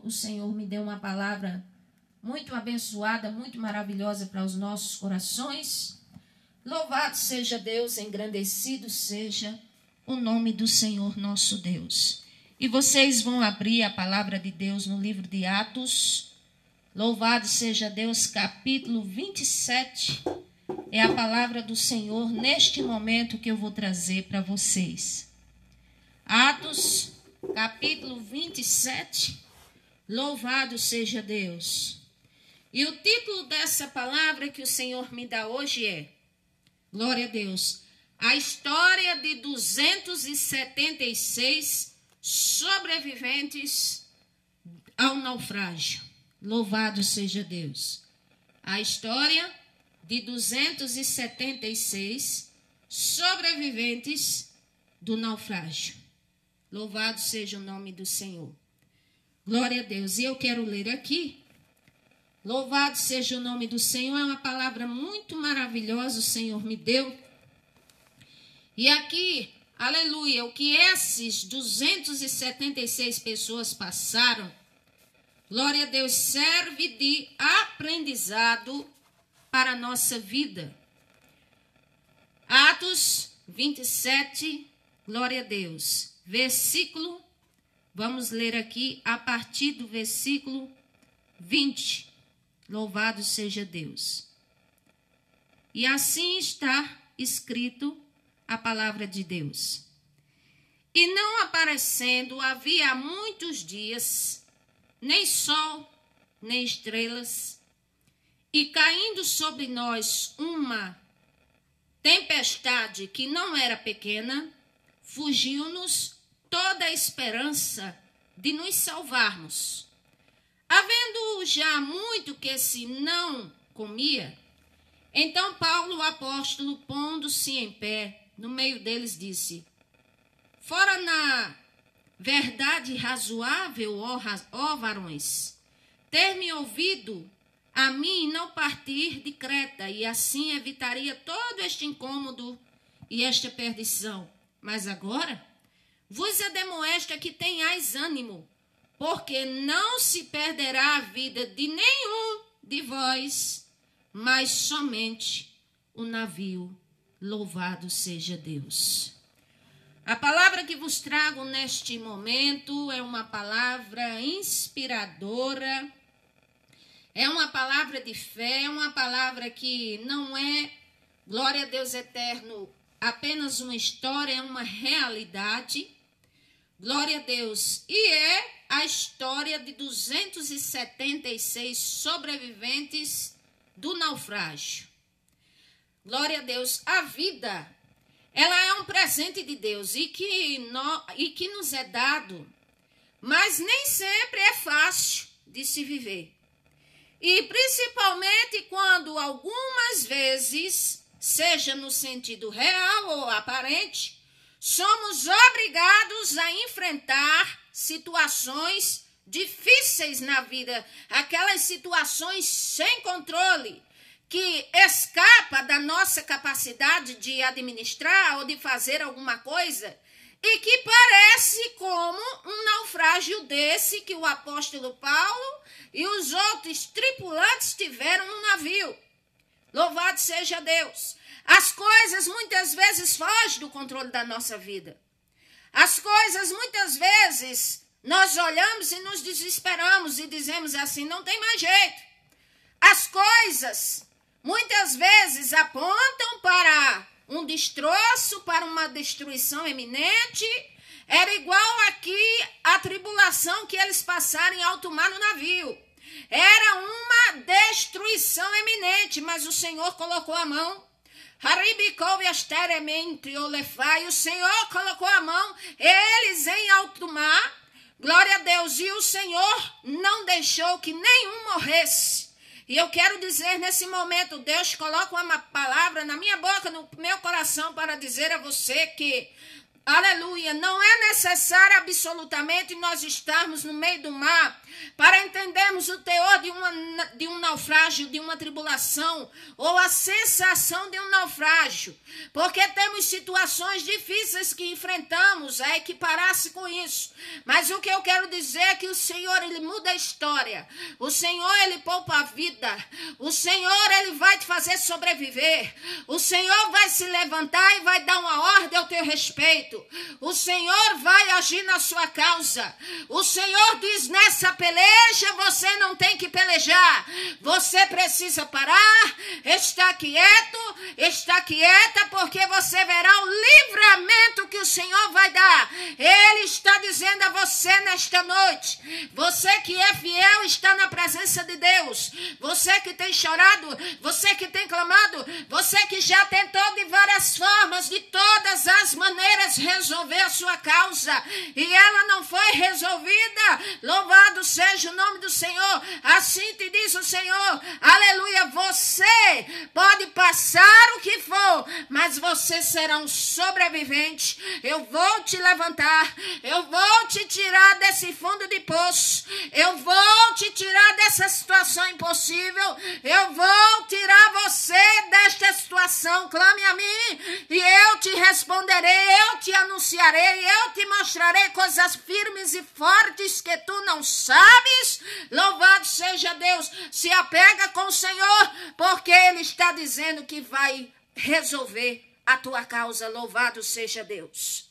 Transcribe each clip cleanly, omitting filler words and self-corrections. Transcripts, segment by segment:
o Senhor me deu uma palavra muito abençoada, muito maravilhosa para os nossos corações. Louvado seja Deus, engrandecido seja o nome do Senhor nosso Deus. E vocês vão abrir a palavra de Deus no livro de Atos. Louvado seja Deus, capítulo 27. É a palavra do Senhor neste momento que eu vou trazer para vocês. Atos, capítulo 27. Louvado seja Deus. E o título dessa palavra que o Senhor me dá hoje é, glória a Deus, a história de 276 sobreviventes ao naufrágio. Louvado seja Deus. A história de 276 sobreviventes do naufrágio. Louvado seja o nome do Senhor. Glória a Deus. E eu quero ler aqui. Louvado seja o nome do Senhor. É uma palavra muito maravilhosa o Senhor me deu. E aqui, aleluia, o que esses 276 pessoas passaram, glória a Deus, serve de aprendizado para a nossa vida. Atos 27, glória a Deus. Versículo, vamos ler aqui a partir do versículo 20. Louvado seja Deus. E assim está escrito a palavra de Deus. E não aparecendo havia há muitos dias, nem sol, nem estrelas, e caindo sobre nós uma tempestade que não era pequena, fugiu-nos toda a esperança de nos salvarmos. Havendo já muito que se não comia, então Paulo, o apóstolo, pondo-se em pé, no meio deles, disse: fora na verdade razoável, ó varões, ter-me ouvido a mim não partir de Creta, e assim evitaria todo este incômodo e esta perdição. Mas agora vos ademoesta que tenhais ânimo, porque não se perderá a vida de nenhum de vós, mas somente o navio. Louvado seja Deus. A palavra que vos trago neste momento é uma palavra inspiradora, é uma palavra de fé, é uma palavra que não é, glória a Deus eterno, apenas uma história, é uma realidade. Glória a Deus. E é a história de 276 sobreviventes do naufrágio. Glória a Deus. A vida, ela é um presente de Deus e que nos é dado, mas nem sempre é fácil de se viver. E principalmente quando algumas vezes, seja no sentido real ou aparente, somos obrigados a enfrentar situações difíceis na vida, aquelas situações sem controle, que escapa da nossa capacidade de administrar ou de fazer alguma coisa, e que parece como um naufrágio desse que o apóstolo Paulo e os outros tripulantes tiveram no navio. Louvado seja Deus. As coisas muitas vezes fogem do controle da nossa vida. As coisas muitas vezes nós olhamos e nos desesperamos e dizemos assim, não tem mais jeito. As coisas muitas vezes apontam para um destroço, para uma destruição eminente. Era igual aqui a tribulação que eles passaram em alto mar no navio. Era uma destruição eminente, mas o Senhor colocou a mão. E o Senhor colocou a mão, eles em alto mar, glória a Deus, e o Senhor não deixou que nenhum morresse. E eu quero dizer nesse momento, Deus coloca uma palavra na minha boca, no meu coração, para dizer a você que, aleluia, não é necessário absolutamente nós estarmos no meio do mar para entendermos o teor de um naufrágio, de uma tribulação, ou a sensação de um naufrágio, porque temos situações difíceis que enfrentamos a equiparar-se com isso. Mas o que eu quero dizer é que o Senhor, Ele muda a história. O Senhor, Ele poupa a vida. O Senhor, Ele vai te fazer sobreviver. O Senhor vai se levantar e vai dar uma ordem ao teu respeito. O Senhor vai agir na sua causa. O Senhor diz, nessa peleja você não tem que pelejar. Você precisa parar, estar quieto, estar quieta, porque você verá o livramento que o Senhor vai dar. Ele está dizendo a você nesta noite, você que é fiel está na presença de Deus. Você que tem chorado, você que tem clamado, você que já tentou de várias formas, de todas as maneiras resolver a sua causa e ela não foi resolvida. Louvado seja o nome do Senhor. Assim te diz o Senhor, aleluia, você pode passar o que for, mas você será um sobrevivente. Eu vou te levantar, eu vou te tirar desse fundo de poço, eu vou te tirar dessa situação impossível, eu vou tirar você desta situação. Clame a mim e eu te responderei, eu te anunciarei, eu te mostrarei coisas firmes e fortes que tu não sabes. Louvado seja Deus. Se apega com o Senhor, porque Ele está dizendo que vai resolver a tua causa. Louvado seja Deus.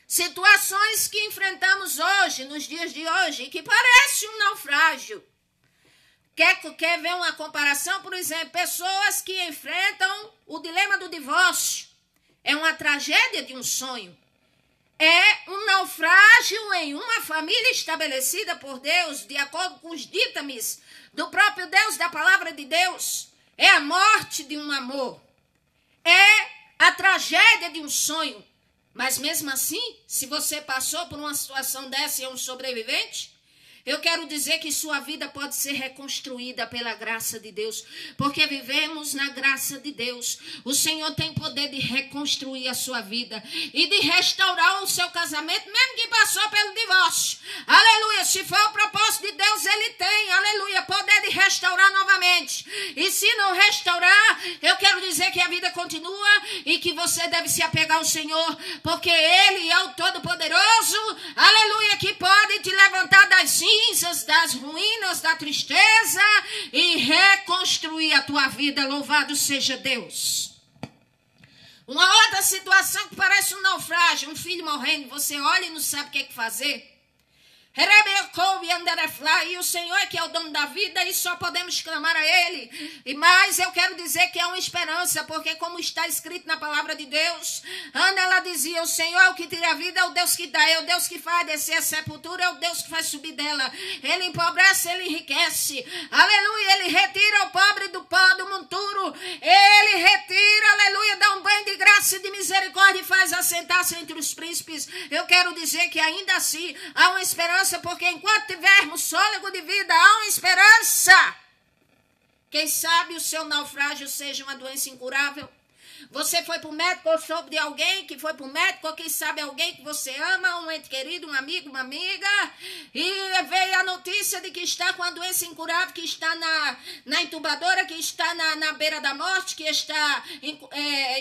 Situações que enfrentamos hoje, nos dias de hoje, que parece um naufrágio. Quer ver uma comparação? Por exemplo, pessoas que enfrentam o dilema do divórcio. É uma tragédia de um sonho. É um naufrágio em uma família estabelecida por Deus, de acordo com os ditames do próprio Deus, da palavra de Deus. É a morte de um amor. É a tragédia de um sonho. Mas mesmo assim, se você passou por uma situação dessa e é um sobrevivente, eu quero dizer que sua vida pode ser reconstruída pela graça de Deus, porque vivemos na graça de Deus. O Senhor tem poder de reconstruir a sua vida e de restaurar o seu casamento, mesmo que passou pelo divórcio. Aleluia, se for o propósito de Deus, Ele tem, aleluia, poder de restaurar novamente. E se não restaurar, eu quero dizer que a vida continua e que você deve se apegar ao Senhor, porque Ele é o Todo-Poderoso, aleluia, que pode te levantar das cinzas, das ruínas, da tristeza e reconstruir a tua vida. Louvado seja Deus. Uma outra situação que parece um naufrágio, um filho morrendo, você olha e não sabe o que fazer. E o Senhor é que é o dono da vida e só podemos clamar a Ele. Mas eu quero dizer que é uma esperança, porque como está escrito na palavra de Deus, Ana, ela dizia, o Senhor é o que tira a vida, é o Deus que dá, é o Deus que faz descer a sepultura, é o Deus que faz subir dela. Ele empobrece, Ele enriquece. Aleluia, Ele retira o pobre do pó, do monturo. Ele retira, aleluia, dá um banho de graça e de misericórdia e faz assentar-se entre os príncipes. Eu quero dizer que ainda assim há uma esperança, porque enquanto tivermos fôlego de vida, há uma esperança. Quem sabe o seu naufrágio seja uma doença incurável. Você foi para o médico ou soube de alguém que foi para o médico, ou quem sabe alguém que você ama, um ente querido, um amigo, uma amiga, e veio a notícia de que está com a doença incurável, que está na entubadora, que está na beira da morte, que está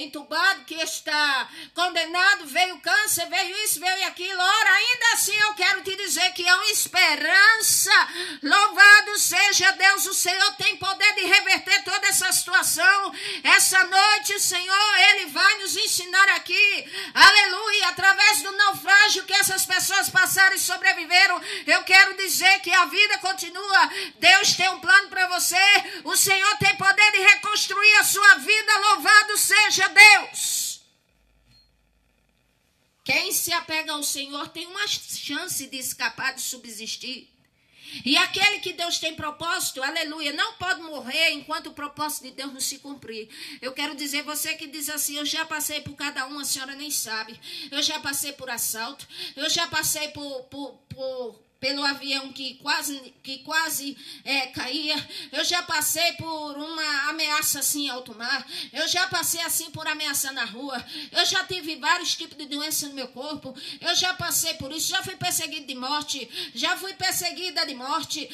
entubado, que está condenado, veio câncer, veio isso, veio aquilo. Ora, ainda assim eu quero te dizer que há uma esperança. Louvado seja Deus, o Senhor tem poder de reverter toda essa situação. Essa noite o Senhor, Ele vai nos ensinar aqui, aleluia, através do naufrágio que essas pessoas passaram e sobreviveram. Eu quero dizer que a vida continua. Deus tem um plano para você. O Senhor tem poder de reconstruir a sua vida. Louvado seja Deus. Quem se apega ao Senhor tem uma chance de escapar, de subsistir. E aquele que Deus tem propósito, aleluia, não pode morrer enquanto o propósito de Deus não se cumprir. Eu quero dizer, você que diz assim, eu já passei por cada um, a senhora nem sabe. Eu já passei por assalto, eu já passei por pelo avião que quase caía. Eu já passei por uma ameaça assim em alto mar. Eu já passei assim por ameaça na rua. Eu já tive vários tipos de doença no meu corpo. Eu já passei por isso. Já fui perseguido de morte. Já fui perseguida de morte.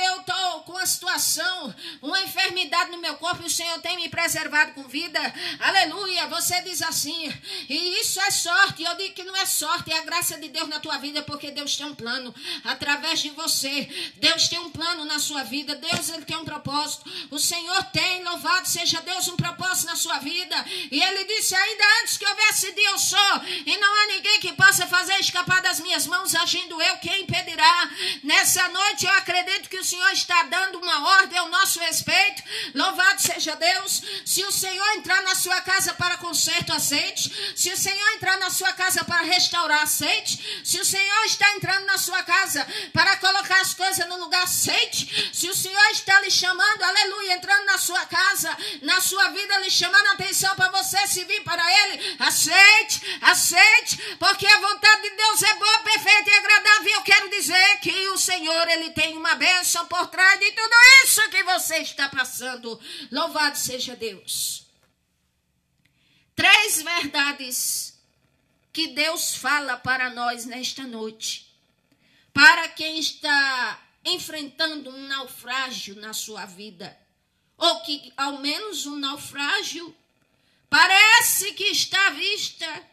Eu estou com uma situação, uma enfermidade no meu corpo e o Senhor tem me preservado com vida. Aleluia. Você diz assim, e isso é sorte. Eu digo que não é sorte, é a graça de Deus na tua vida, porque Deus tem um plano através de você. Deus tem um plano na sua vida. Deus, ele tem um propósito. O Senhor tem, louvado seja Deus, um propósito na sua vida. E ele disse, ainda antes que houvesse dia eu sou, e não há ninguém que possa fazer escapar das minhas mãos, agindo eu, quem impedirá? Nessa noite eu acredito que o Senhor está dando uma ordem ao nosso respeito. Louvado seja Deus. Se o Senhor entrar na sua casa para conserto, aceite. Se o Senhor entrar na sua casa para restaurar, aceite. Se o Senhor está entrando na sua casa para colocar as coisas no lugar, aceite. Se o Senhor está lhe chamando, aleluia, entrando na sua casa, na sua vida, lhe chamando a atenção para você se vir para Ele, aceite, aceite, porque a vontade de Deus é boa, perfeita e agradável. Eu quero dizer que o Senhor, Ele tem uma bênção por trás de tudo isso que você está passando. Louvado seja Deus. 3 verdades que Deus fala para nós nesta noite. Para quem está enfrentando um naufrágio na sua vida, ou que ao menos um naufrágio parece que está à vista.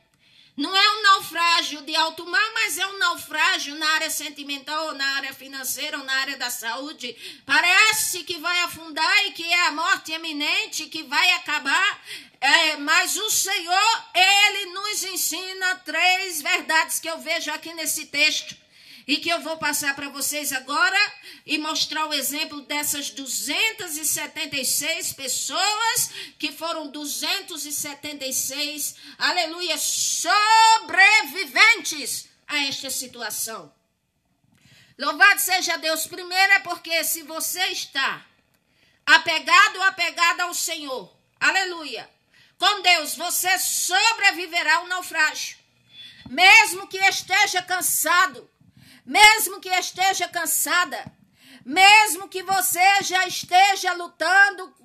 Não é um naufrágio de alto mar, mas é um naufrágio na área sentimental, ou na área financeira, ou na área da saúde. Parece que vai afundar e que é a morte iminente, que vai acabar. Mas o Senhor, Ele nos ensina 3 verdades que eu vejo aqui nesse texto. E que eu vou passar para vocês agora e mostrar o exemplo dessas 276 pessoas, que foram 276, aleluia, sobreviventes a esta situação. Louvado seja Deus. Primeiro é porque se você está apegado ou apegada ao Senhor, aleluia, com Deus, você sobreviverá ao naufrágio. Mesmo que esteja cansado, mesmo que esteja cansada, mesmo que você já esteja lutando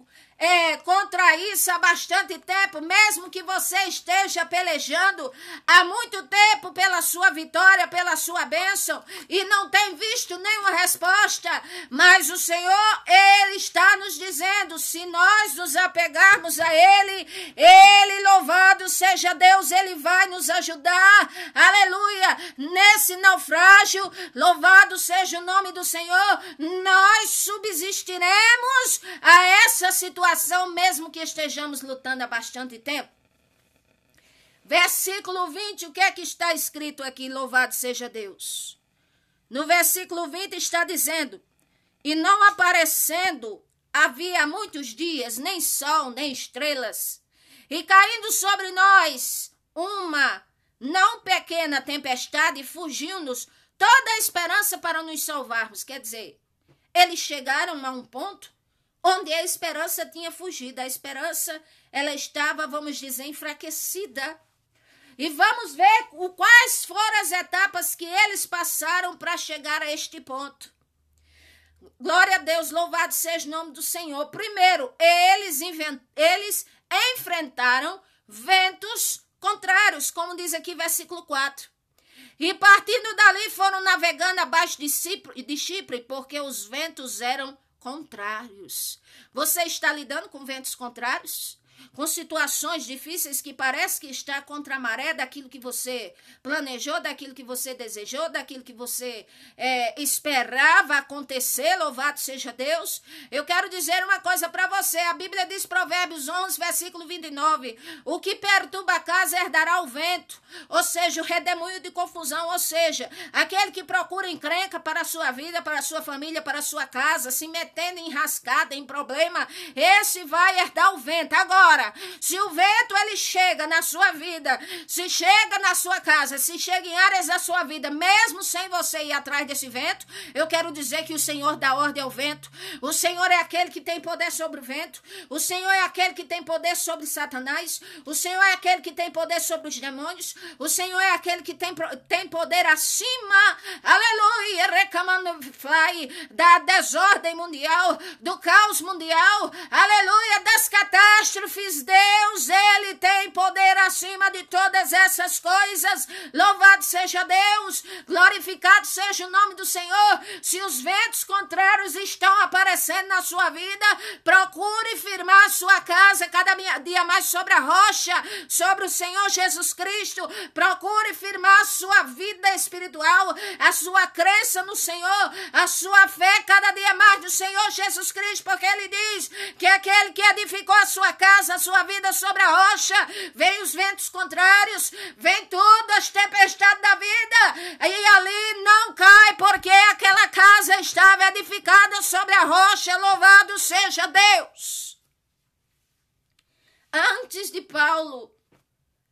contra isso há bastante tempo, mesmo que você esteja pelejando há muito tempo pela sua vitória, pela sua bênção, e não tem visto nenhuma resposta, mas o Senhor, Ele está nos dizendo, se nós nos apegarmos a Ele, louvado seja Deus, Ele vai nos ajudar, aleluia, nesse naufrágio, louvado seja o nome do Senhor, nós subsistiremos a essa situação, mesmo que estejamos lutando há bastante tempo. Versículo 20, o que é que está escrito aqui? Louvado seja Deus. No versículo 20 está dizendo, e não aparecendo havia muitos dias, nem sol, nem estrelas, e caindo sobre nós uma não pequena tempestade, fugiu-nos toda a esperança para nos salvarmos. Quer dizer, eles chegaram a um ponto onde a esperança tinha fugido. A esperança, ela estava, vamos dizer, enfraquecida. E vamos ver quais foram as etapas que eles passaram para chegar a este ponto. Glória a Deus, louvado seja o nome do Senhor. Primeiro, eles enfrentaram ventos contrários, como diz aqui versículo 4. E partindo dali foram navegando abaixo de Chipre, porque os ventos eram contrários. Você está lidando com ventos contrários? Com situações difíceis que parece que está contra a maré daquilo que você planejou, daquilo que você desejou, daquilo que você esperava acontecer, louvado seja Deus. Eu quero dizer uma coisa para você, a Bíblia diz, Provérbios 11, versículo 29, o que perturba a casa herdará o vento, ou seja, o redemoinho de confusão, ou seja, aquele que procura encrenca para a sua vida, para a sua família, para a sua casa, se metendo em rascada, em problema, esse vai herdar o vento. Agora, agora, se o vento ele chega na sua vida, se chega na sua casa, se chega em áreas da sua vida, mesmo sem você ir atrás desse vento, eu quero dizer que o Senhor dá ordem ao vento. O Senhor é aquele que tem poder sobre o vento. O Senhor é aquele que tem poder sobre Satanás. O Senhor é aquele que tem poder sobre os demônios. O Senhor é aquele que tem poder acima, aleluia, reclamando da desordem mundial, do caos mundial, aleluia, das catástrofes. Deus, ele tem poder acima de todas essas coisas. Louvado seja Deus, glorificado seja o nome do Senhor. Se os ventos contrários estão aparecendo na sua vida, procure firmar a sua casa cada dia mais sobre a rocha, sobre o Senhor Jesus Cristo. Procure firmar a sua vida espiritual, a sua crença no Senhor, a sua fé cada dia mais no Senhor Jesus Cristo, porque ele diz que aquele que edificou a sua casa, a sua vida sobre a rocha, vem os ventos contrários, vem tudo, as tempestades da vida, e ali não cai, porque aquela casa estava edificada sobre a rocha. Louvado seja Deus. Antes de Paulo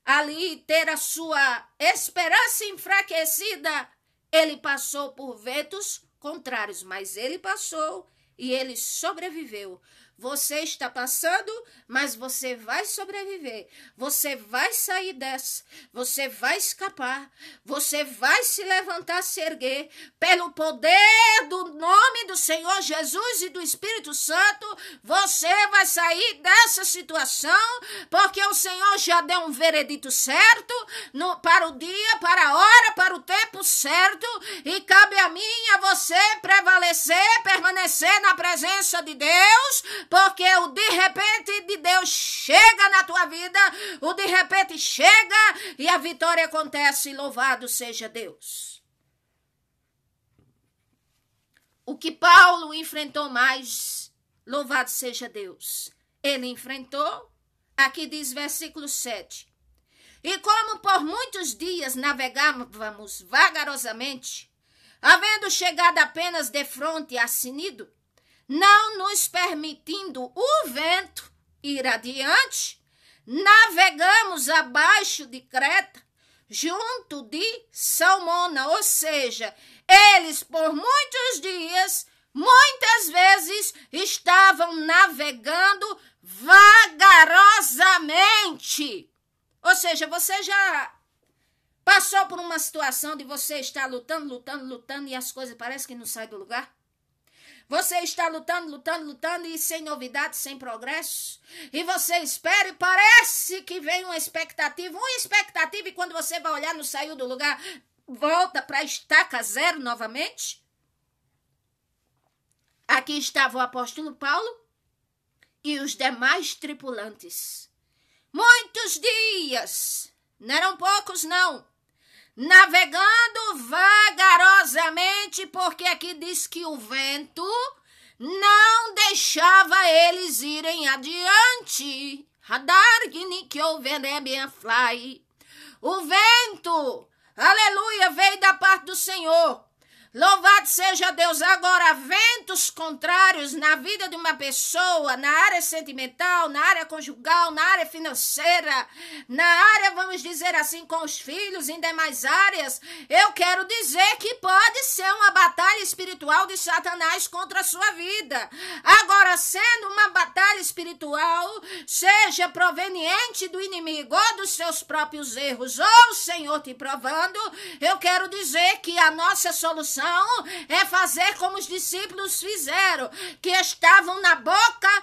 ali ter a sua esperança enfraquecida, ele passou por ventos contrários, mas ele passou e ele sobreviveu. Você está passando, mas você vai sobreviver. Você vai sair dessa. Você vai escapar. Você vai se levantar, se erguer. Pelo poder do nome do Senhor Jesus e do Espírito Santo, você vai sair dessa situação, porque o Senhor já deu um veredito certo para o dia, para a hora, para o tempo certo. E cabe a mim e a você prevalecer, permanecer na presença de Deus, porque o de repente de Deus chega na tua vida, o de repente chega e a vitória acontece. Louvado seja Deus. O que Paulo enfrentou mais, louvado seja Deus, ele enfrentou, aqui diz versículo 7, e como por muitos dias navegávamos vagarosamente, havendo chegado apenas de fronte a Cnido, não nos permitindo o vento ir adiante, navegamos abaixo de Creta, junto de Salmona. Ou seja, eles por muitos dias, muitas vezes, estavam navegando vagarosamente. Ou seja, você já passou por uma situação de você estar lutando e as coisas parecem que não saem do lugar? Você está lutando e sem novidade, sem progresso. E você espera e parece que vem uma expectativa e quando você vai olhar não saiu do lugar, volta para a estaca zero novamente. Aqui estava o apóstolo Paulo e os demais tripulantes. Muitos dias, não eram poucos não, navegando vagarosamente, porque aqui diz que o vento não deixava eles irem adiante. O vento, aleluia, veio da parte do Senhor. Louvado seja Deus. Agora, ventos contrários na vida de uma pessoa, na área sentimental, na área conjugal, na área financeira, na área, vamos dizer assim, com os filhos, em demais áreas, eu quero dizer que pode ser uma batalha espiritual de Satanás contra a sua vida. Agora, sendo uma batalha espiritual, seja proveniente do inimigo ou dos seus próprios erros, ou o Senhor te provando, eu quero dizer que a nossa solução é fazer como os discípulos fizeram, que estavam na boca,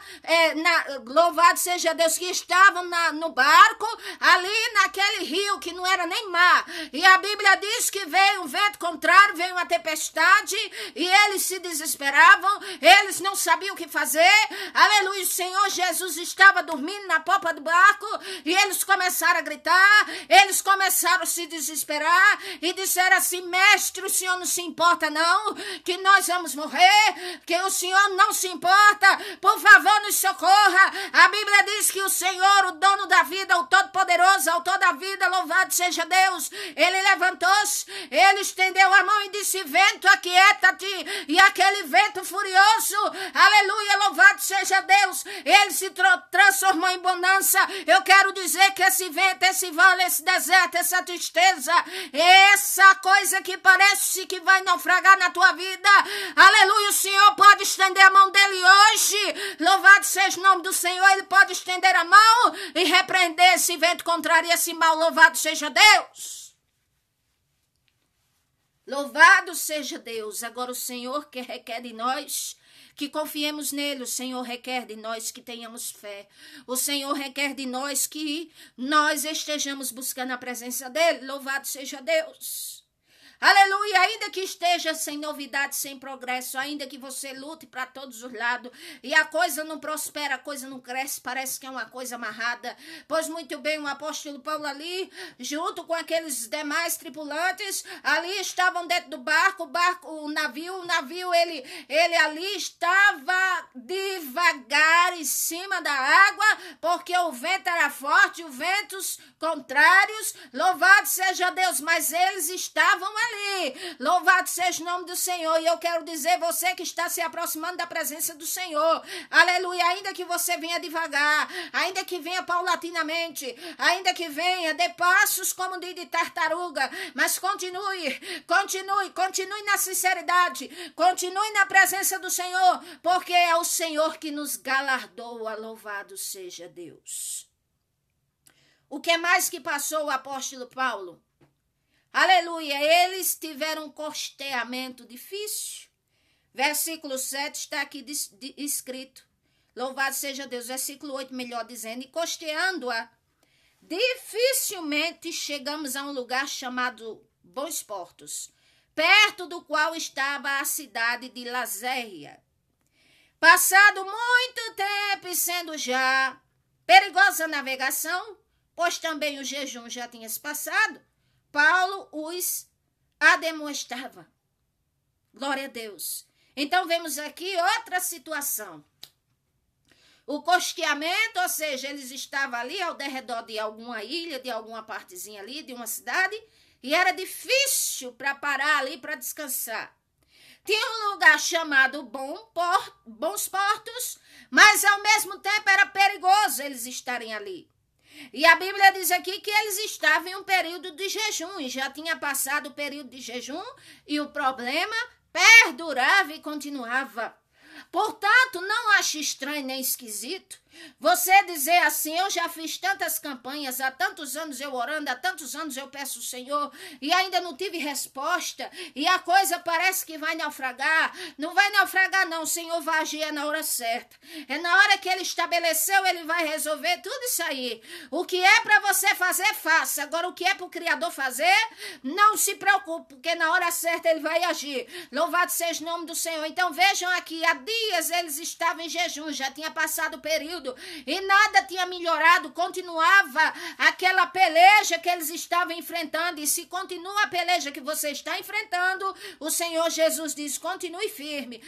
louvado seja Deus, que estavam no barco, ali naquele rio que não era nem mar, e a Bíblia diz que veio um vento contrário, veio uma tempestade, e eles se desesperavam, eles não sabiam o que fazer, aleluia, o Senhor Jesus estava dormindo na popa do barco, e eles começaram a gritar, eles começaram a se desesperar, e disseram assim: mestre, o Senhor não se importa importa não, que nós vamos morrer, que o Senhor não se importa, por favor nos socorra. A Bíblia diz que o Senhor, o dono da vida, o Todo-Poderoso, autor da vida, louvado seja Deus, ele levantou-se, ele estendeu a mão e disse: vento, aquieta-te, e aquele vento furioso, aleluia, louvado seja Deus, ele se transformou em bonança. Eu quero dizer que esse vento, esse vale, esse deserto, essa tristeza, essa coisa que parece que vai naufragar na tua vida, aleluia, o Senhor pode estender a mão dele hoje, louvado seja o nome do Senhor. Ele pode estender a mão e repreender esse vento contrário e esse mal, louvado seja Deus. Louvado seja Deus. Agora o Senhor que requer de nós que confiemos nele, o Senhor requer de nós que tenhamos fé, o Senhor requer de nós que nós estejamos buscando a presença dele, louvado seja Deus. Aleluia, ainda que esteja sem novidade, sem progresso, ainda que você lute para todos os lados e a coisa não prospera, a coisa não cresce, parece que é uma coisa amarrada. Pois muito bem, o apóstolo Paulo ali, junto com aqueles demais tripulantes, ali estavam dentro do barco, o navio, ele ali estava devagar em cima da água, porque o vento era forte, os ventos contrários, louvado seja Deus, mas eles estavam ali. Louvado seja o nome do Senhor. E eu quero dizer, você que está se aproximando da presença do Senhor, aleluia, ainda que você venha devagar, ainda que venha paulatinamente, ainda que venha de passos como de tartaruga, mas continue na sinceridade, continue na presença do Senhor, porque é o Senhor que nos galardoa, louvado seja Deus. O que mais que passou o apóstolo Paulo? Aleluia, eles tiveram um costeamento difícil. Versículo 7 está aqui escrito. Louvado seja Deus. Versículo 8, melhor dizendo. E costeando-a, dificilmente chegamos a um lugar chamado Bons Portos, perto do qual estava a cidade de Lazéria. Passado muito tempo e sendo já perigosa a navegação, pois também o jejum já tinha se passado, Paulo os ademoestava. Glória a Deus. Então, vemos aqui outra situação. O costeamento, ou seja, eles estavam ali ao derredor de alguma ilha, de alguma partezinha ali, de uma cidade, e era difícil para parar ali para descansar. Tinha um lugar chamado Bons Portos, mas ao mesmo tempo era perigoso eles estarem ali. E a Bíblia diz aqui que eles estavam em um período de jejum, e já tinha passado o período de jejum, e o problema perdurava e continuava. Portanto, não ache estranho nem esquisito você dizer assim: eu já fiz tantas campanhas, há tantos anos eu orando, há tantos anos eu peço ao Senhor e ainda não tive resposta, e a coisa parece que vai naufragar. Não vai naufragar não, o Senhor vai agir na hora certa. É na hora que Ele estabeleceu, Ele vai resolver tudo isso aí. O que é para você fazer, faça. Agora, o que é para o Criador fazer, não se preocupe, porque na hora certa Ele vai agir. Louvado seja o nome do Senhor. Então vejam aqui, há dias eles estavam em jejum, já tinha passado o período, e nada tinha melhorado, continuava aquela peleja que eles estavam enfrentando. E se continua a peleja que você está enfrentando, o Senhor Jesus diz: continue firme,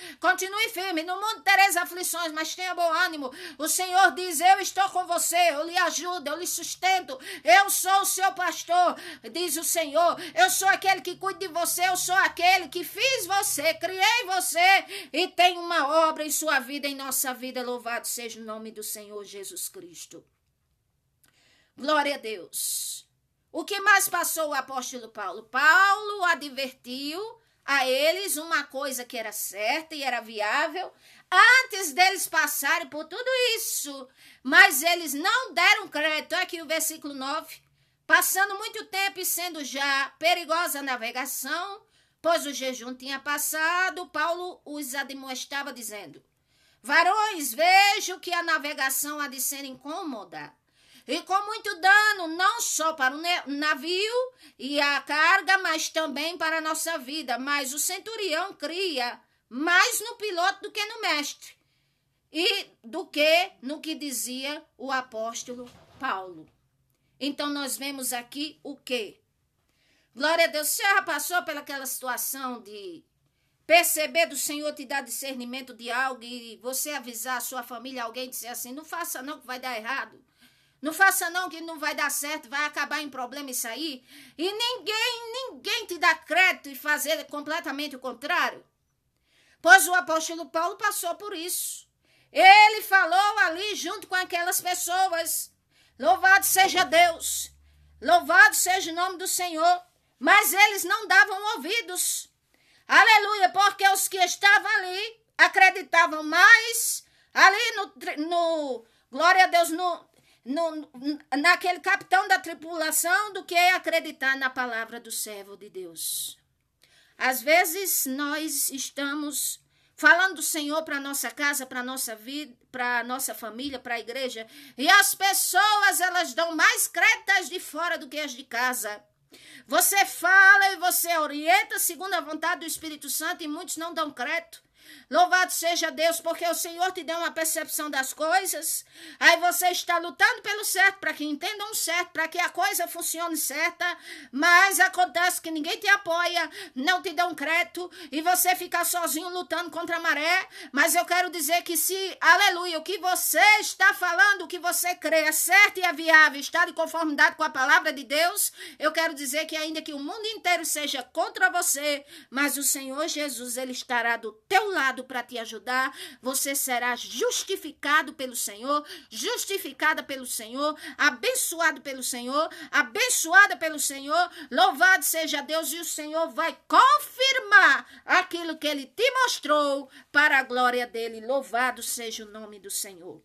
no mundo tereis aflições, mas tenha bom ânimo. O Senhor diz: eu estou com você, eu lhe ajudo, eu lhe sustento, eu sou o seu pastor, diz o Senhor, eu sou aquele que cuida de você, eu sou aquele que fiz você, criei você e tem uma obra em sua vida, em nossa vida. Louvado seja o nome do Senhor Jesus Cristo. Glória a Deus. O que mais passou o apóstolo Paulo? Paulo advertiu a eles uma coisa que era certa e era viável antes deles passarem por tudo isso, mas eles não deram crédito. Aqui o versículo 9. Passando muito tempo e sendo já perigosa a navegação, pois o jejum tinha passado, Paulo os admoestava dizendo: varões, vejo que a navegação há de ser incômoda e com muito dano, não só para o navio e a carga, mas também para a nossa vida. Mas o centurião cria mais no piloto do que no mestre, e do que no que dizia o apóstolo Paulo. Então nós vemos aqui o quê? Glória a Deus. Você já passou pelaquela situação de perceber do Senhor te dar discernimento de algo e você avisar a sua família, alguém dizer assim, não faça não que vai dar errado. Não faça não que não vai dar certo, vai acabar em problema isso aí. E ninguém te dá crédito e fazer completamente o contrário. Pois o apóstolo Paulo passou por isso. Ele falou ali junto com aquelas pessoas. Louvado seja Deus. Louvado seja o nome do Senhor. Mas eles não davam ouvidos. Aleluia, porque os que estavam ali acreditavam mais ali no glória a Deus, naquele capitão da tripulação do que acreditar na palavra do servo de Deus. Às vezes nós estamos falando do Senhor para nossa casa, para nossa vida, para nossa família, para a igreja, e as pessoas elas dão mais crédito às de fora do que as de casa. Você fala e você orienta segundo a vontade do Espírito Santo e muitos não dão crédito. Louvado seja Deus, porque o Senhor te deu uma percepção das coisas. Aí você está lutando pelo certo, para que entendam certo, para que a coisa funcione certa. Mas acontece que ninguém te apoia, não te dão crédito e você fica sozinho lutando contra a maré. Mas eu quero dizer que se, aleluia, o que você está falando, o que você crê é certo e é viável, está de conformidade com a palavra de Deus, eu quero dizer que ainda que o mundo inteiro seja contra você, mas o Senhor Jesus, ele estará do teu lado para te ajudar, você será justificado pelo Senhor, justificada pelo Senhor, abençoado pelo Senhor, abençoada pelo Senhor, louvado seja Deus, e o Senhor vai confirmar aquilo que ele te mostrou para a glória dele, louvado seja o nome do Senhor.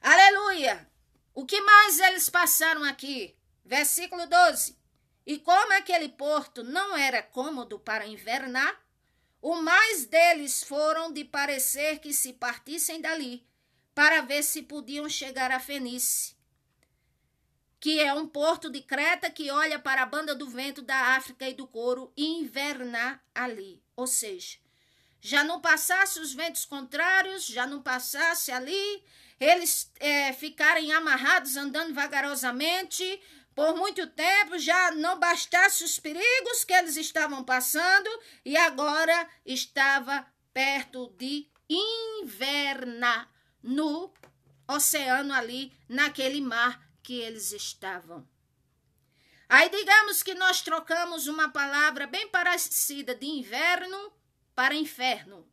Aleluia! O que mais eles passaram aqui? Versículo 12. E como aquele porto não era cômodo para invernar, o mais deles foram de parecer que se partissem dali, para ver se podiam chegar a Fenícia, que é um porto de Creta que olha para a banda do vento da África e do Couro e invernar ali. Ou seja, já não passasse os ventos contrários, já não passasse ali, eles ficarem amarrados, andando vagarosamente, por muito tempo, já não bastasse os perigos que eles estavam passando e agora estava perto de invernar no oceano ali, naquele mar que eles estavam. Aí digamos que nós trocamos uma palavra bem parecida de inverno para inferno.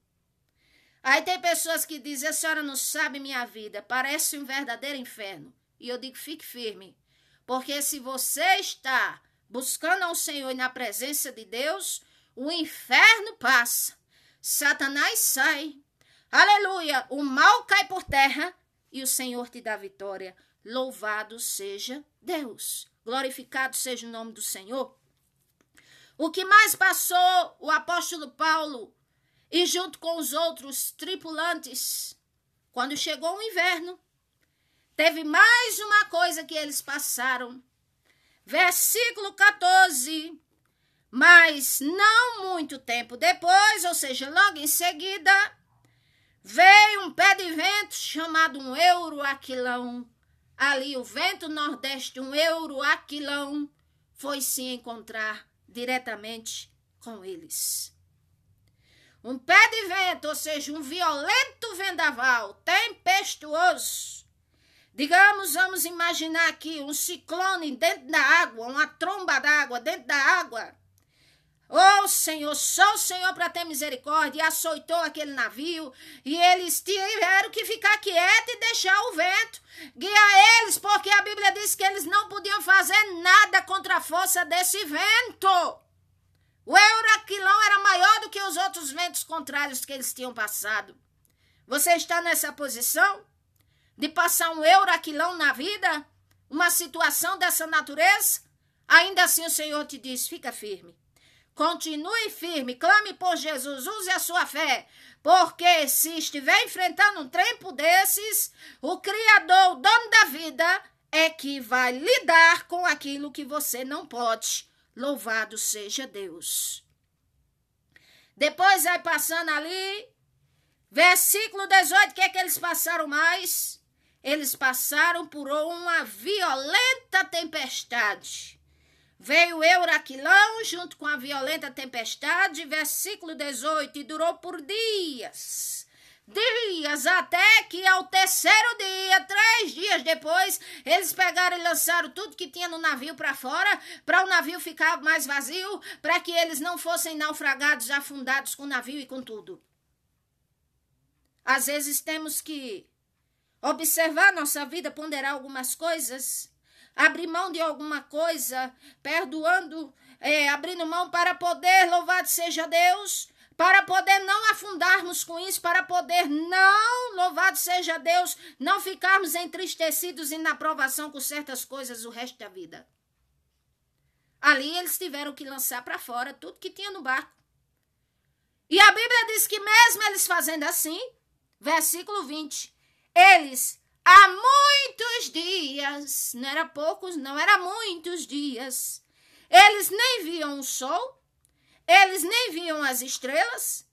Aí tem pessoas que dizem, a senhora não sabe minha vida, parece um verdadeiro inferno. E eu digo, fique firme. Porque se você está buscando ao Senhor e na presença de Deus, o inferno passa, Satanás sai, aleluia, o mal cai por terra e o Senhor te dá vitória. Louvado seja Deus, glorificado seja o nome do Senhor. O que mais passou o apóstolo Paulo e junto com os outros tripulantes, quando chegou o inverno, teve mais uma coisa que eles passaram. Versículo 14. Mas não muito tempo depois, ou seja, logo em seguida, veio um pé de vento chamado um euroaquilão. Ali o vento nordeste, um euroaquilão, foi se encontrar diretamente com eles. Um pé de vento, ou seja, um violento vendaval, tempestuoso. Digamos, vamos imaginar aqui um ciclone dentro da água, uma tromba d'água dentro da água. Oh, Senhor, só o Senhor para ter misericórdia, e açoitou aquele navio, e eles tiveram que ficar quietos e deixar o vento guiar eles, porque a Bíblia diz que eles não podiam fazer nada contra a força desse vento. O euroaquilão era maior do que os outros ventos contrários que eles tinham passado. Você está nessa posição de passar um euroaquilão na vida, uma situação dessa natureza? Ainda assim o Senhor te diz, fica firme. Continue firme, clame por Jesus, use a sua fé, porque se estiver enfrentando um tempo desses, o Criador, o dono da vida, é que vai lidar com aquilo que você não pode. Louvado seja Deus. Depois vai passando ali, versículo 18, o que é que eles passaram mais? Eles passaram por uma violenta tempestade. Veio Euraquilão junto com a violenta tempestade, versículo 18, e durou por dias. Dias, até que ao terceiro dia, 3 dias depois, eles pegaram e lançaram tudo que tinha no navio para fora, para o navio ficar mais vazio, para que eles não fossem naufragados, afundados com o navio e com tudo. Às vezes temos que observar nossa vida, ponderar algumas coisas, abrir mão de alguma coisa, perdoando, abrindo mão para poder, louvado seja Deus, para poder não afundarmos com isso, para poder não, louvado seja Deus, não ficarmos entristecidos e na provação com certas coisas o resto da vida. Ali eles tiveram que lançar para fora tudo que tinha no barco. E a Bíblia diz que mesmo eles fazendo assim, versículo 20, eles há muitos dias, não era poucos, não era muitos dias, eles nem viam o sol, eles nem viam as estrelas,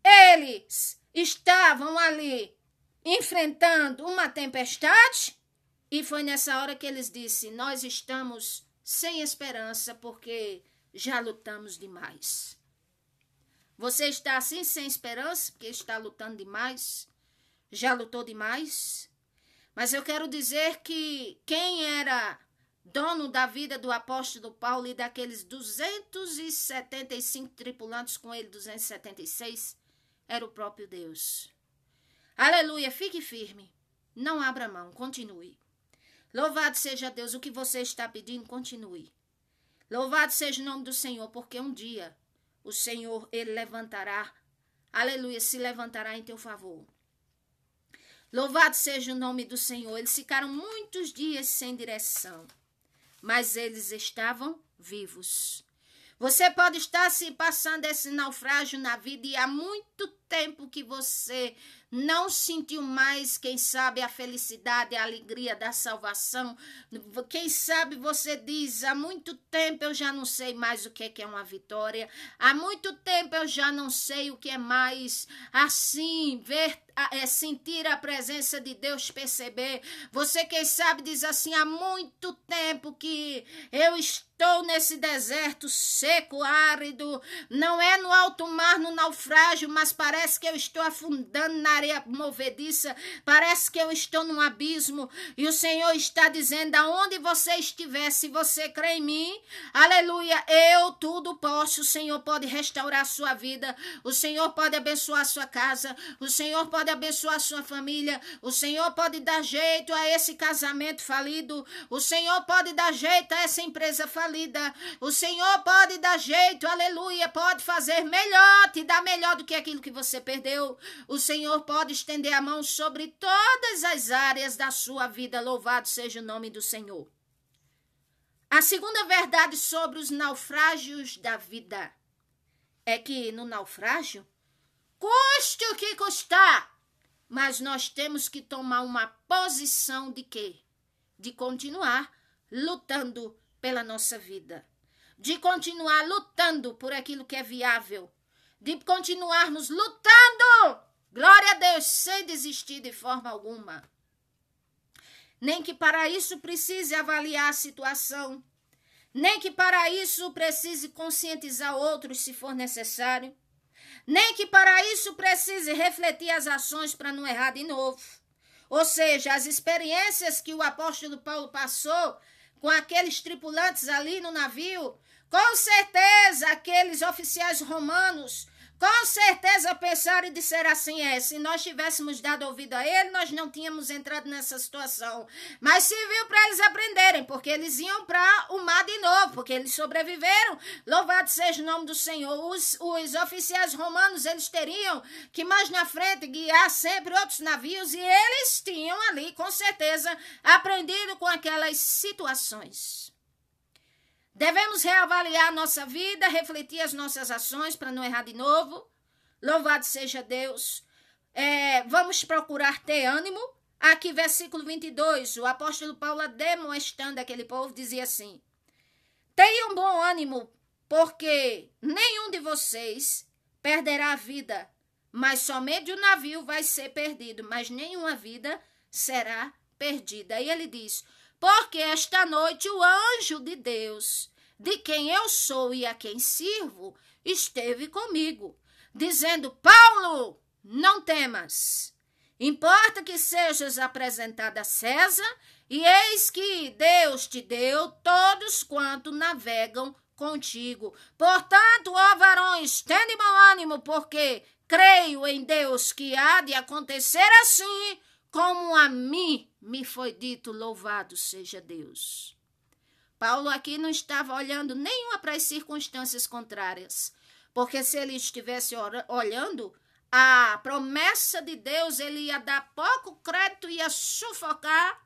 eles estavam ali enfrentando uma tempestade, e foi nessa hora que eles disseram, nós estamos sem esperança porque já lutamos demais. Você está assim sem esperança porque está lutando demais? Já lutou demais? Mas eu quero dizer que quem era dono da vida do apóstolo Paulo e daqueles 275 tripulantes com ele, 276, era o próprio Deus. Aleluia, fique firme, não abra mão, continue. Louvado seja Deus, o que você está pedindo, continue. Louvado seja o nome do Senhor, porque um dia o Senhor, ele levantará, aleluia, se levantará em teu favor. Louvado seja o nome do Senhor. Eles ficaram muitos dias sem direção, mas eles estavam vivos. Você pode estar se passando esse naufrágio na vida e há muito tempo que você não sentiu mais, quem sabe, a felicidade, a alegria da salvação. Quem sabe você diz, há muito tempo eu já não sei mais o que é uma vitória. Há muito tempo eu já não sei o que é mais assim, sentir a presença de Deus, perceber. Você, quem sabe, diz assim, há muito tempo que eu estou nesse deserto seco, árido, não é no alto mar, no naufrágio, mas parece que eu estou afundando na areia movediça, parece que eu estou num abismo, e o Senhor está dizendo, aonde você estiver, se você crê em mim, aleluia, eu tudo posso, o Senhor pode restaurar a sua vida, o Senhor pode abençoar a sua casa, o Senhor pode abençoar a sua família, o Senhor pode dar jeito a esse casamento falido, o Senhor pode dar jeito a essa empresa falida, o Senhor pode dar jeito, aleluia, pode fazer melhor, te dar melhor do que aquilo que você perdeu, o Senhor pode estender a mão sobre todas as áreas da sua vida, louvado seja o nome do Senhor. A segunda verdade sobre os naufrágios da vida é que no naufrágio, custe o que custar, mas nós temos que tomar uma posição de quê? De continuar lutando pela nossa vida, de continuar lutando por aquilo que é viável, de continuarmos lutando, glória a Deus, sem desistir de forma alguma. Nem que para isso precise avaliar a situação, nem que para isso precise conscientizar outros se for necessário, nem que para isso precise refletir as ações para não errar de novo. Ou seja, as experiências que o apóstolo Paulo passou com aqueles tripulantes ali no navio, com certeza aqueles oficiais romanos, com certeza pensaram e disseram assim, se nós tivéssemos dado ouvido a ele, nós não tínhamos entrado nessa situação. Mas serviu para eles aprenderem, porque eles iam para o mar de novo, porque eles sobreviveram. Louvado seja o nome do Senhor. Os oficiais romanos, eles teriam que mais na frente guiar sempre outros navios, e eles tinham ali, com certeza, aprendido com aquelas situações. Devemos reavaliar nossa vida, refletir as nossas ações para não errar de novo. Louvado seja Deus. Vamos procurar ter ânimo. Aqui, versículo 22, o apóstolo Paulo, demonstrando aquele povo, dizia assim: tenham bom ânimo, porque nenhum de vocês perderá a vida, mas somente o navio vai ser perdido, mas nenhuma vida será perdida. E ele diz: porque esta noite o anjo de Deus de quem eu sou e a quem sirvo, esteve comigo, dizendo: Paulo, não temas. Importa que sejas apresentado a César, e eis que Deus te deu todos quanto navegam contigo. Portanto, ó varões, tende bom ânimo, porque creio em Deus que há de acontecer assim, como a mim me foi dito. Louvado seja Deus. Paulo aqui não estava olhando nenhuma para as circunstâncias contrárias, porque se ele estivesse olhando a promessa de Deus, ele ia dar pouco crédito, ia sufocar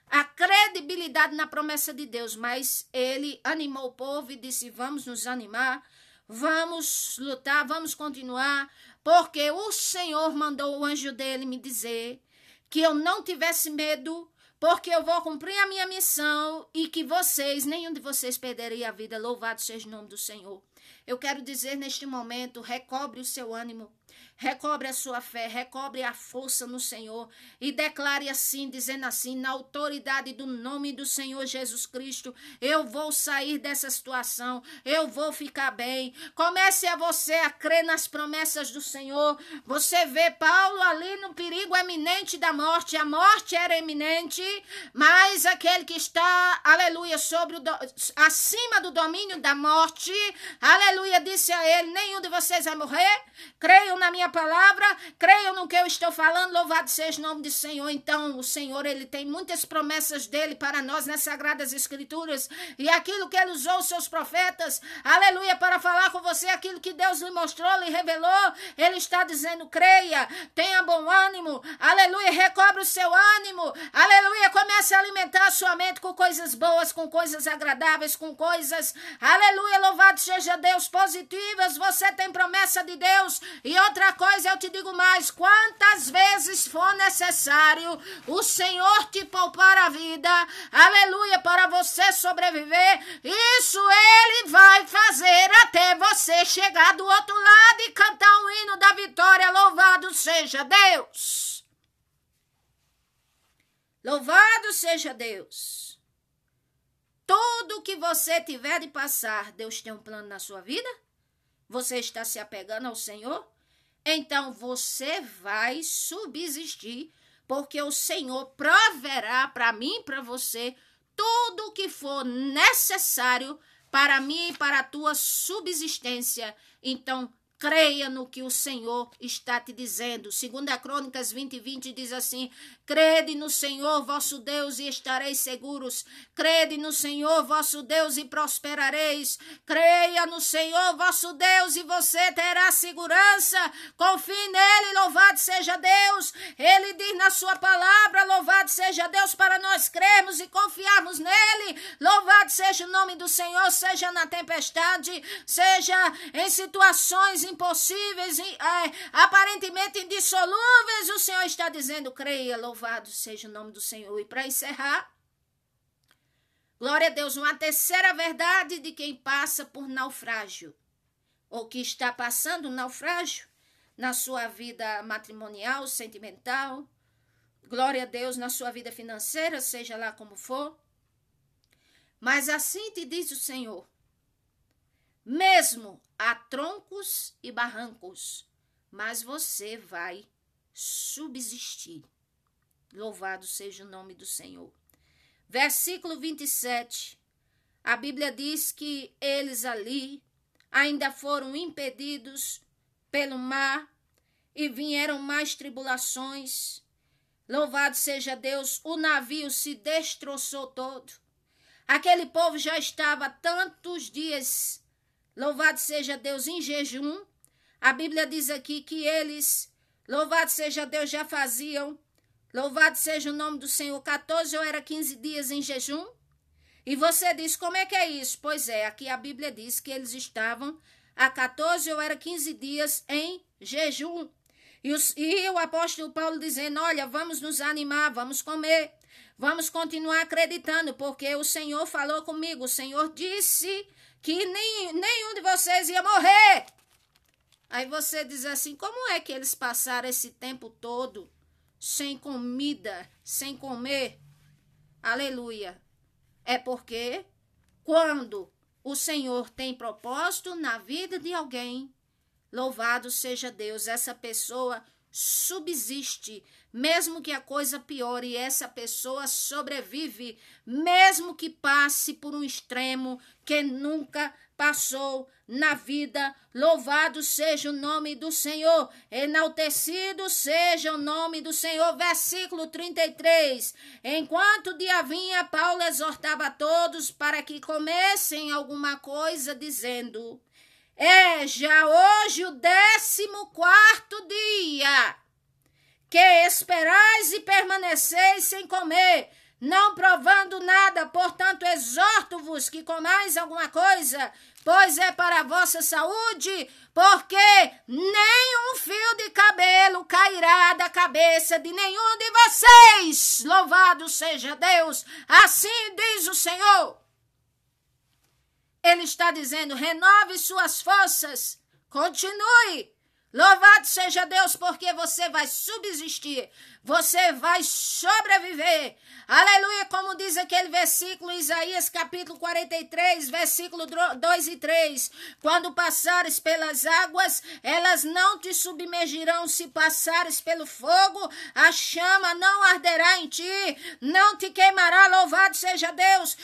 a credibilidade na promessa de Deus. Mas ele animou o povo e disse: vamos nos animar, vamos lutar, vamos continuar, porque o Senhor mandou o anjo dele me dizer que eu não tivesse medo, porque eu vou cumprir a minha missão e que vocês, nenhum de vocês perderia a vida. Louvado seja o nome do Senhor. Eu quero dizer neste momento, recobre o seu ânimo, recobre a sua fé, recobre a força no Senhor e declare assim, dizendo assim: na autoridade do nome do Senhor Jesus Cristo, eu vou sair dessa situação, eu vou ficar bem. Comece a você a crer nas promessas do Senhor. Você vê Paulo ali no perigo eminente da morte. A morte era iminente, mas aquele que está, aleluia, acima do domínio da morte, aleluia, disse a ele: nenhum de vocês vai morrer. Creiam na minha palavra, creiam no que eu estou falando. Louvado seja o nome do Senhor. Então, o Senhor, ele tem muitas promessas dele para nós nas Sagradas Escrituras, e aquilo que ele usou os seus profetas, aleluia, para falar com você, aquilo que Deus lhe mostrou, lhe revelou, ele está dizendo: creia, tenha bom ânimo, aleluia, recobre o seu ânimo, aleluia, comece a alimentar a sua mente com coisas boas, com coisas agradáveis, com coisas, aleluia, louvado seja Deus, positivas. Você tem promessa de Deus. E outra coisa, eu te digo mais: quantas vezes for necessário o Senhor te poupar a vida, aleluia, para você sobreviver, isso ele vai fazer até você chegar do outro lado e cantar um hino da vitória. Louvado seja Deus. Louvado seja Deus. Tudo que você tiver de passar, Deus tem um plano na sua vida? Você está se apegando ao Senhor? Então você vai subsistir, porque o Senhor proverá para mim e para você tudo o que for necessário para mim e para a tua subsistência. Então, creia no que o Senhor está te dizendo. 2 Crônicas 20:20 diz assim: crede no Senhor vosso Deus e estareis seguros. Crede no Senhor vosso Deus e prosperareis. Creia no Senhor vosso Deus e você terá segurança. Confie nele, louvado seja Deus. Ele diz na sua palavra, louvado seja Deus, para nós crermos e confiarmos nele. Louvado seja o nome do Senhor, seja na tempestade, seja em situações impossíveis, aparentemente indissolúveis, o Senhor está dizendo: creia, louvado seja o nome do Senhor. E para encerrar, glória a Deus, uma terceira verdade de quem passa por naufrágio, ou que está passando um naufrágio na sua vida matrimonial, sentimental, glória a Deus, na sua vida financeira, seja lá como for. Mas assim te diz o Senhor: mesmo há troncos e barrancos, mas você vai subsistir. Louvado seja o nome do Senhor. Versículo 27. A Bíblia diz que eles ali ainda foram impedidos pelo mar e vieram mais tribulações. Louvado seja Deus, o navio se destroçou todo. Aquele povo já estava tantos dias, louvado seja Deus, em jejum. A Bíblia diz aqui que eles, louvado seja Deus, já faziam, louvado seja o nome do Senhor, 14 ou era 15 dias em jejum. E você diz: como é que é isso? Pois é, aqui a Bíblia diz que eles estavam há 14 ou era 15 dias em jejum. E o apóstolo Paulo dizendo: olha, vamos nos animar, vamos comer, vamos continuar acreditando, porque o Senhor falou comigo, o Senhor disse que nenhum de vocês ia morrer. Aí você diz assim: como é que eles passaram esse tempo todo sem comida, sem comer? Aleluia. É porque quando o Senhor tem propósito na vida de alguém, louvado seja Deus, essa pessoa subsiste, mesmo que a coisa piore, essa pessoa sobrevive, mesmo que passe por um extremo que nunca passou na vida. Louvado seja o nome do Senhor, enaltecido seja o nome do Senhor. Versículo 33. Enquanto dia vinha, Paulo exortava a todos para que comessem alguma coisa, dizendo: é já hoje o 14º dia que esperais e permaneceis sem comer, não provando nada. Portanto, exorto-vos que comais alguma coisa, pois é para a vossa saúde, porque nenhum fio de cabelo cairá da cabeça de nenhum de vocês. Louvado seja Deus, assim diz o Senhor. Ele está dizendo: renove suas forças, continue. Louvado seja Deus, porque você vai subsistir, você vai sobreviver. Aleluia, como diz aquele versículo, Isaías capítulo 43, versículo 2 e 3. Quando passares pelas águas, elas não te submergirão. Se passares pelo fogo, a chama não arderá em ti, não te queimará. Louvado seja Deus.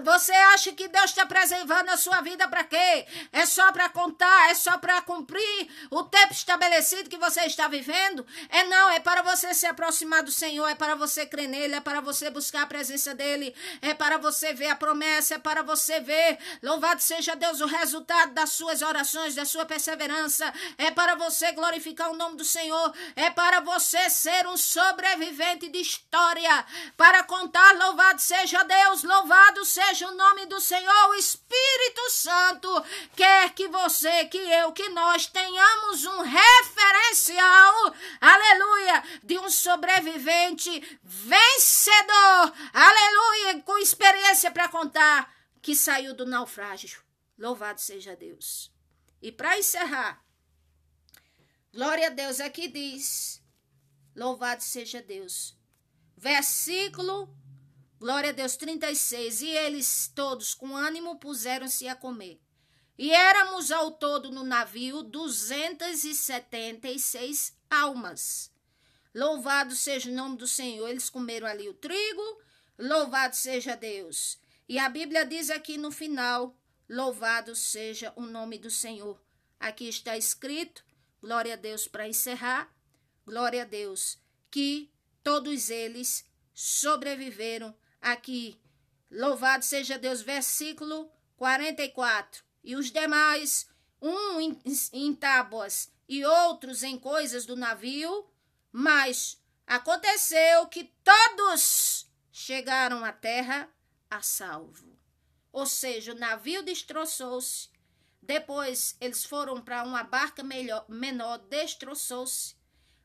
Você acha que Deus está preservando a sua vida para quê? É só para contar, é só para cumprir o tempo estabelecido que você está vivendo? Não, é para você se aproximar do Senhor, é para você crer nele, é para você buscar a presença dele, é para você ver a promessa, é para você ver, louvado seja Deus, o resultado das suas orações, da sua perseverança, é para você glorificar o nome do Senhor, é para você ser um sobrevivente de história, para contar, louvado seja Deus, louvado seja o nome do Senhor. O Espírito Santo quer que você, que eu, que nós tenhamos um referencial, aleluia, de um sobrevivente vencedor, aleluia, com experiência para contar, que saiu do naufrágio. Louvado seja Deus. E para encerrar, glória a Deus, aqui diz, louvado seja Deus, versículo, glória a Deus, 36, e eles todos com ânimo puseram-se a comer. E éramos ao todo no navio 276 almas. Louvado seja o nome do Senhor. Eles comeram ali o trigo, louvado seja Deus. E a Bíblia diz aqui no final, louvado seja o nome do Senhor. Aqui está escrito, glória a Deus, para encerrar, glória a Deus, que todos eles sobreviveram aqui. Louvado seja Deus, versículo 44. E os demais, em tábuas e outros em coisas do navio, mas aconteceu que todos chegaram à terra a salvo. Ou seja, o navio destroçou-se, depois eles foram para uma barca menor, destroçou-se,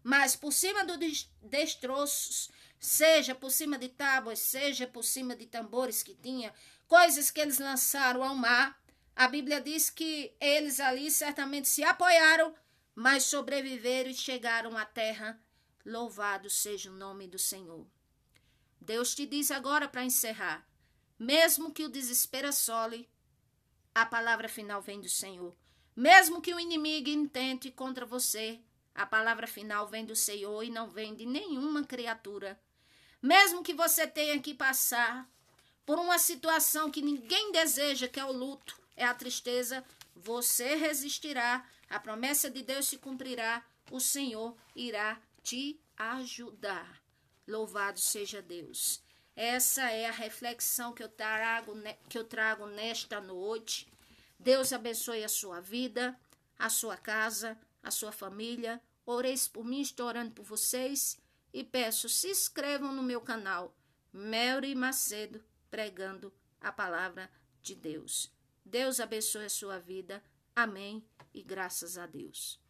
mas por cima dos destroços, seja por cima de tábuas, seja por cima de tambores que tinha, coisas que eles lançaram ao mar, a Bíblia diz que eles ali certamente se apoiaram, mas sobreviveram e chegaram à terra. Louvado seja o nome do Senhor. Deus te diz agora para encerrar, mesmo que o desespero assole, a palavra final vem do Senhor. Mesmo que o inimigo intente contra você, a palavra final vem do Senhor e não vem de nenhuma criatura. Mesmo que você tenha que passar por uma situação que ninguém deseja, que é o luto, é a tristeza, você resistirá, a promessa de Deus se cumprirá, o Senhor irá te ajudar. Louvado seja Deus. Essa é a reflexão que eu trago nesta noite. Deus abençoe a sua vida, a sua casa, a sua família. Oreis por mim, estou orando por vocês. E peço, se inscrevam no meu canal, Melry Macedo, pregando a palavra de Deus. Deus abençoe a sua vida. Amém e graças a Deus.